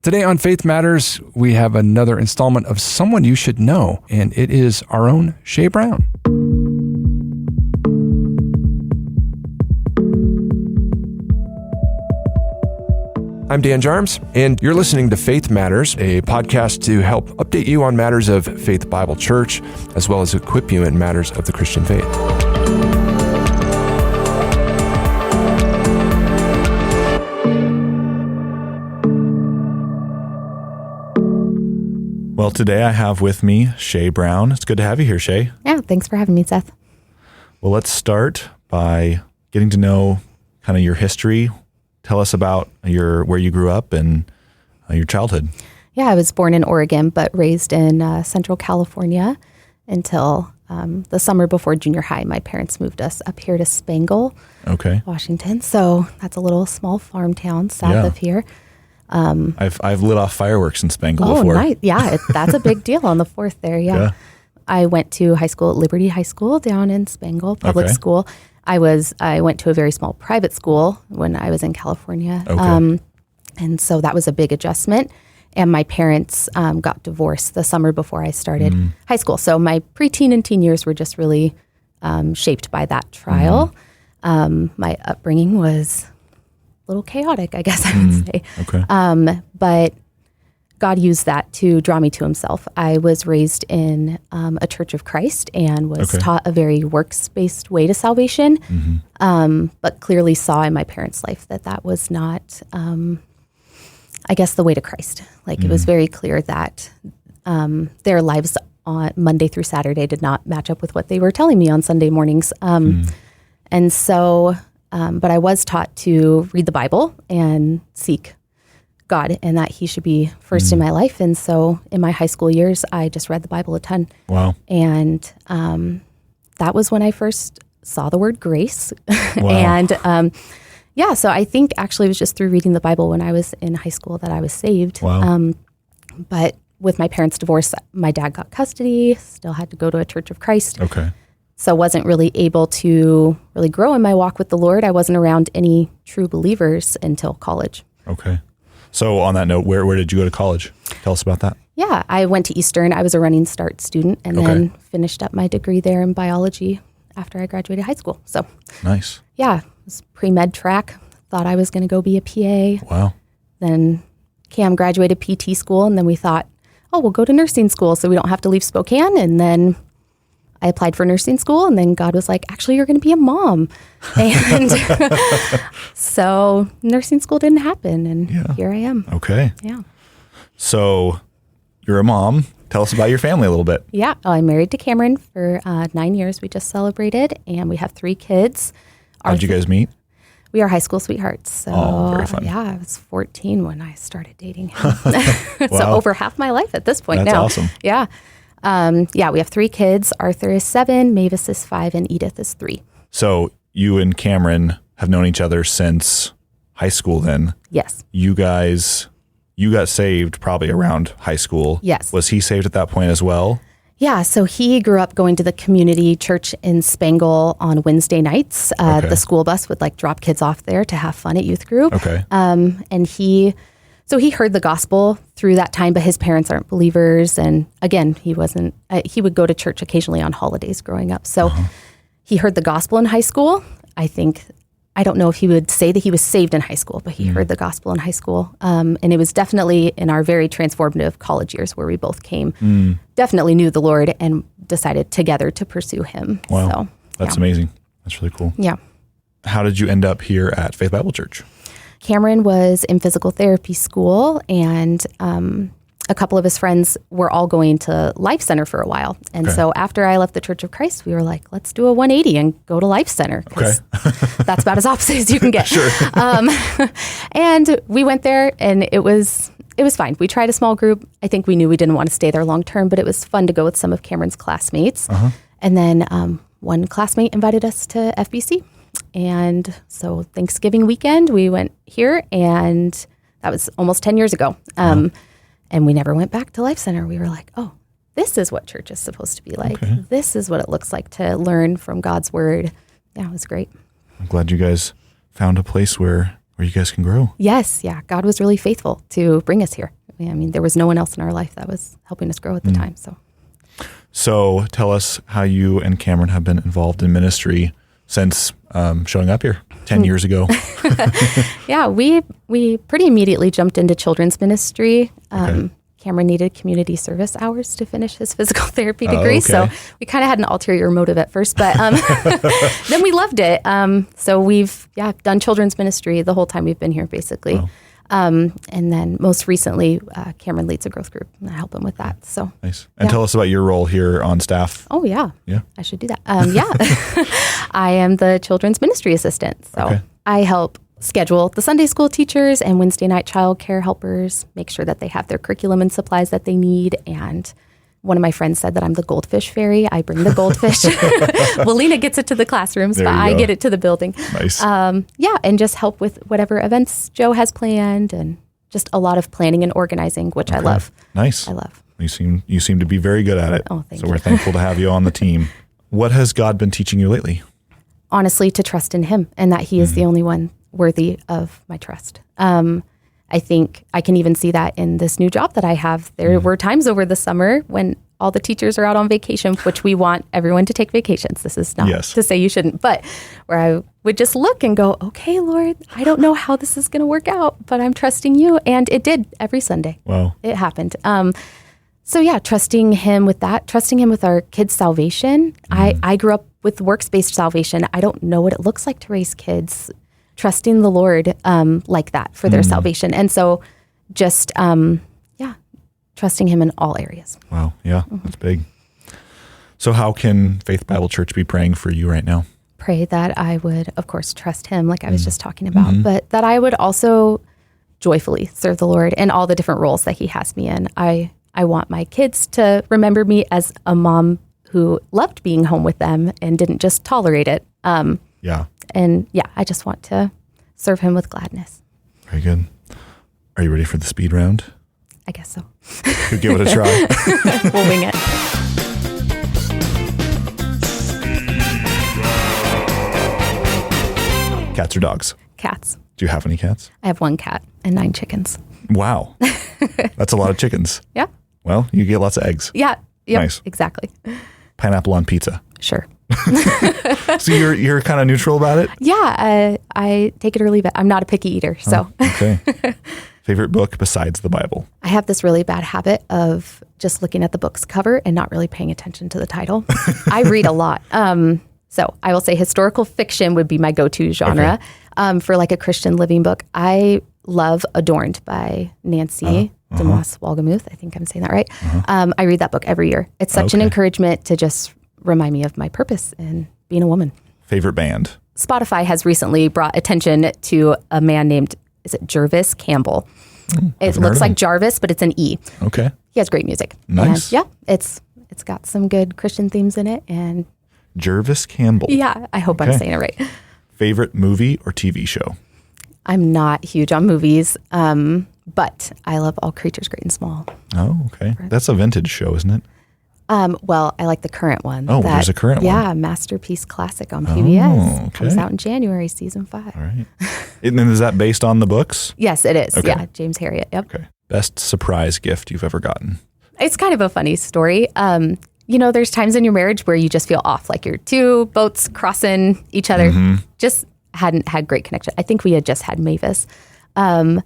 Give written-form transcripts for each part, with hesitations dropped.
Today on Faith Matters, we have another installment of Someone You Should Know, and it is our own Shae Brown. I'm Dan Jarms, and you're listening to Faith Matters, a podcast to help update you on matters of Faith Bible Church, as well as equip you in matters of the Christian faith. Well, today I have with me Shae Brown. It's good to have you here, Shae. Yeah, thanks for having me, Seth. Well, let's start by getting to know kind of your history. Tell us about where you grew up and your childhood. Yeah, I was born in Oregon, but raised in Central California until the summer before junior high. My parents moved us up here to Spangle, Washington. So that's a little small farm town south of here. I've lit off fireworks in Spangle before. Oh, nice. Yeah, that's a big deal on the 4th there. Yeah. I went to high school at Liberty High School down in Spangle, public school. I went to a very small private school when I was in California. And so that was a big adjustment. And my parents got divorced the summer before I started high school. So my preteen and teen years were just really shaped by that trial. My upbringing was a little chaotic, I guess I would say. But God used that to draw me to himself. I was raised in a Church of Christ and was taught a very works-based way to salvation, but clearly saw in my parents' life that was not, I guess, the way to Christ. Like it was very clear that their lives on Monday through Saturday did not match up with what they were telling me on Sunday mornings. And so, but I was taught to read the Bible and seek God and that he should be first in my life. And so in my high school years, I just read the Bible a ton. Wow. And that was when I first saw the word grace. And so I think actually it was just through reading the Bible when I was in high school that I was saved. Wow. But with my parents' divorce, my dad got custody, still had to go to a Church of Christ. So wasn't really able to really grow in my walk with the Lord. I wasn't around any true believers until college. So on that note, where did you go to college? Tell us about that. Yeah, I went to Eastern. I was a Running Start student and then finished up my degree there in biology after I graduated high school. So nice. Yeah, it was pre-med track. Thought I was going to go be a PA. Wow. Then Cam graduated PT school, and then we thought, we'll go to nursing school so we don't have to leave Spokane. And then I applied for nursing school, and then God was like, actually, you're going to be a mom. And so nursing school didn't happen, and here I am. Yeah. So you're a mom. Tell us about your family a little bit. Yeah. I'm married to Cameron for 9 years. We just celebrated, and we have 3 kids. How'd you guys meet? We are high school sweethearts. So very fun. Yeah, I was 14 when I started dating him. So over half my life at this point now. That's awesome. Yeah. We have 3 kids. Arthur is 7, Mavis is 5, and Edith is 3. So you and Cameron have known each other since high school then? Yes. You got saved probably around high school. Yes. Was he saved at that point as well? Yeah, so he grew up going to the community church in Spangle on Wednesday nights. The school bus would drop kids off there to have fun at youth group. And he heard the gospel through that time, but his parents aren't believers. And again, he wasn't, he would go to church occasionally on holidays growing up. So he heard the gospel in high school. I don't know if he would say that he was saved in high school, but he heard the gospel in high school. And it was definitely in our very transformative college years where we both came, definitely knew the Lord and decided together to pursue him. Wow. So, that's amazing. That's really cool. Yeah. How did you end up here at Faith Bible Church? Cameron was in physical therapy school, and a couple of his friends were all going to Life Center for a while. And so after I left the Church of Christ, we were like, let's do a 180 and go to Life Center, because that's about as opposite as you can get. And we went there, and it was fine. We tried a small group. I think we knew we didn't want to stay there long term, but it was fun to go with some of Cameron's classmates. And then one classmate invited us to FBC. And so Thanksgiving weekend, we went here, and that was almost 10 years ago. And we never went back to Life Center. We were like, oh, this is what church is supposed to be like. Okay. This is what it looks like to learn from God's word. Yeah, it was great. I'm glad you guys found a place where where you guys can grow. Yes. Yeah. God was really faithful to bring us here. I mean, there was no one else in our life that was helping us grow at the time. So tell us how you and Cameron have been involved in ministry since showing up here 10 years ago. Yeah, we pretty immediately jumped into children's ministry. Okay. Cameron needed community service hours to finish his physical therapy degree. So we kind of had an ulterior motive at first, but then we loved it. So we've done children's ministry the whole time we've been here, basically. Wow. And then most recently, Cameron leads a growth group, and I help him with that. So nice. And tell us about your role here on staff. Oh, yeah. Yeah. I should do that. I am the children's ministry assistant. So I help schedule the Sunday school teachers and Wednesday night childcare helpers, make sure that they have their curriculum and supplies that they need. And one of my friends said that I'm the goldfish fairy. I bring the goldfish. Well, Lena gets it to the classrooms, but I get it to the building. Nice. And just help with whatever events Joe has planned, and just a lot of planning and organizing, which I love. Nice. I love. You seem to be very good at it. Oh, thank you. you. We're thankful to have you on the team. What has God been teaching you lately? Honestly, to trust in him, and that he is the only one worthy of my trust. I think I can even see that in this new job that I have. There were times over the summer when all the teachers are out on vacation, which we want everyone to take vacations. This is not to say you shouldn't, but where I would just look and go, okay, Lord, I don't know how this is going to work out, but I'm trusting you. And it did every Sunday. Wow. It happened. Trusting him with that, trusting him with our kids' salvation. I grew up with works-based salvation. I don't know what it looks like to raise kids. Trusting the Lord like that for their salvation. And so just, trusting him in all areas. Wow. Yeah, that's big. So how can Faith Bible Church be praying for you right now? Pray that I would, of course, trust him like I was just talking about, but that I would also joyfully serve the Lord in all the different roles that he has me in. I want my kids to remember me as a mom who loved being home with them and didn't just tolerate it. I just want to serve him with gladness. Very good. Are you ready for the speed round? I guess so. We'll give it a try. We'll wing it. Cats or dogs? Cats. Do you have any cats? I have 1 cat and 9 chickens. Wow. That's a lot of chickens. Yeah. Well, you get lots of eggs. Yeah. Yep, nice. Exactly. Pineapple on pizza. Sure. So you're kind of neutral about it? Yeah. I take it or leave it. I'm not a picky eater. So. Okay. Favorite book besides the Bible? I have this really bad habit of just looking at the book's cover and not really paying attention to the title. I read a lot. So I will say historical fiction would be my go-to genre. For like a Christian living book. I love Adorned by Nancy DeMoss Wolgemuth. I think I'm saying that right. I read that book every year. It's such an encouragement to just remind me of my purpose in being a woman. Favorite band? Spotify has recently brought attention to a man named, is it Jervis Campbell? It looks like Jarvis, but it's an E. Okay. He has great music. Nice. And it's got some good Christian themes in it. And Jervis Campbell. Yeah, I hope I'm saying it right. Favorite movie or TV show? I'm not huge on movies, but I love All Creatures Great and Small. Oh, okay. That's a vintage show, isn't it? Well, I like the current one. Oh, there's a current one. Yeah, Masterpiece Classic on PBS. Oh, okay. Comes out in January, season 5. All right. And then is that based on the books? Yes, it is. Okay. Yeah, James Herriot. Yep. Okay. Best surprise gift you've ever gotten? It's kind of a funny story. There's times in your marriage where you just feel off, like you're 2 boats crossing each other. Just hadn't had great connection. I think we had just had Mavis. And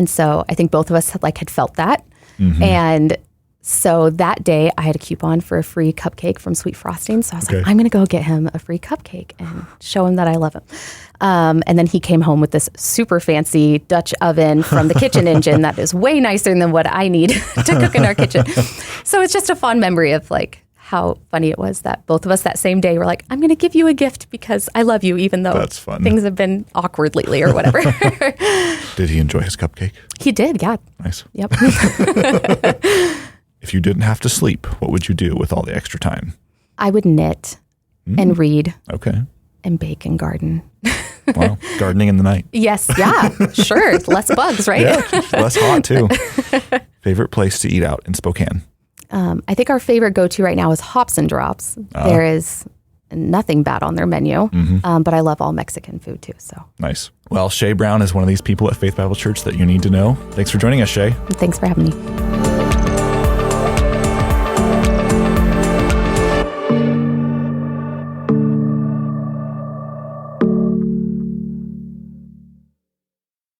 so I think both of us had felt that. And so that day I had a coupon for a free cupcake from Sweet Frosting. So I was like, I'm going to go get him a free cupcake and show him that I love him. And then he came home with this super fancy Dutch oven from the kitchen engine that is way nicer than what I need to cook in our kitchen. So it's just a fond memory of how funny it was that both of us that same day were like, I'm going to give you a gift because I love you, even though things have been awkward lately or whatever. Did he enjoy his cupcake? He did, yeah. Nice. Yep. If you didn't have to sleep, what would you do with all the extra time? I would knit and read. Okay. And bake and garden. Wow. Gardening in the night. Yes. Yeah. Sure. Less bugs, right? Yeah. Less hot, too. Favorite place to eat out in Spokane? I think our favorite go-to right now is Hops and Drops. There is nothing bad on their menu. But I love all Mexican food too. So nice. Well, Shae Brown is one of these people at Faith Bible Church that you need to know. Thanks for joining us, Shae. Thanks for having me.